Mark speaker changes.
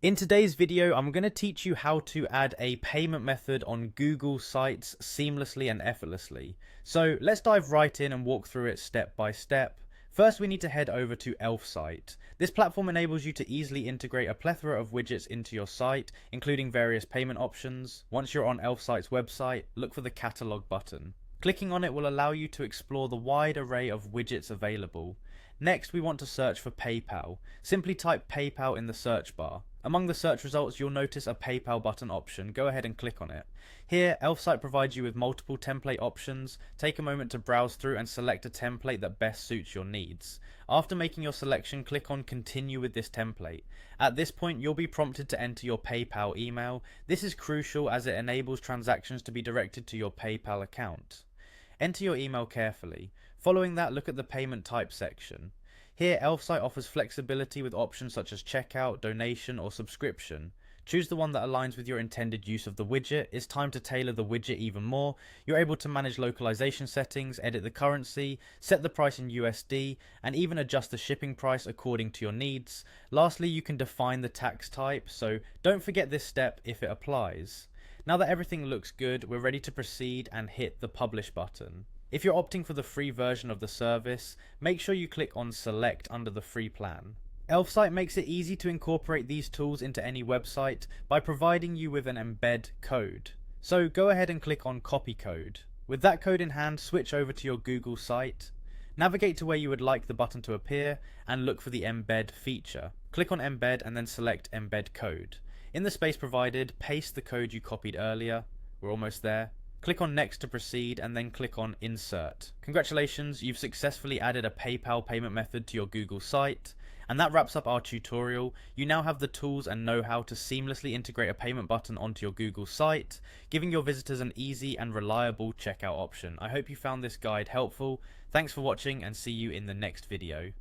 Speaker 1: In today's video, I'm going to teach you how to add a payment method on Google Sites seamlessly and effortlessly. So let's dive right in and walk through it step by step. First, we need to head over to Elfsight. This platform enables you to easily integrate a plethora of widgets into your site, including various payment options. Once you're on Elfsight's website, look for the catalog button. Clicking on it will allow you to explore the wide array of widgets available. Next, we want to search for PayPal. Simply type PayPal in the search bar. Among the search results, you'll notice a PayPal button option. Go ahead and click on it. Here, Elfsight provides you with multiple template options. Take a moment to browse through and select a template that best suits your needs. After making your selection, click on Continue with this template. At this point, you'll be prompted to enter your PayPal email. This is crucial as it enables transactions to be directed to your PayPal account. Enter your email carefully. Following that, look at the payment type section. Here, Elfsight offers flexibility with options such as checkout, donation, or subscription. Choose the one that aligns with your intended use of the widget. It's time to tailor the widget even more. You're able to manage localization settings, edit the currency, set the price in USD, and even adjust the shipping price according to your needs. Lastly, you can define the tax type, so don't forget this step if it applies. Now that everything looks good, we're ready to proceed and hit the publish button. If you're opting for the free version of the service, make sure you click on select under the free plan. Elfsight makes it easy to incorporate these tools into any website by providing you with an embed code. So go ahead and click on copy code. With that code in hand, switch over to your Google site. Navigate to where you would like the button to appear and look for the embed feature. Click on embed and then select embed code. In the space provided, paste the code you copied earlier. We're almost there. Click on next to proceed and then click on insert. Congratulations, you've successfully added a PayPal payment method to your Google site. And that wraps up our tutorial. You now have the tools and know-how to seamlessly integrate a payment button onto your Google site, giving your visitors an easy and reliable checkout option. I hope you found this guide helpful. Thanks for watching and see you in the next video.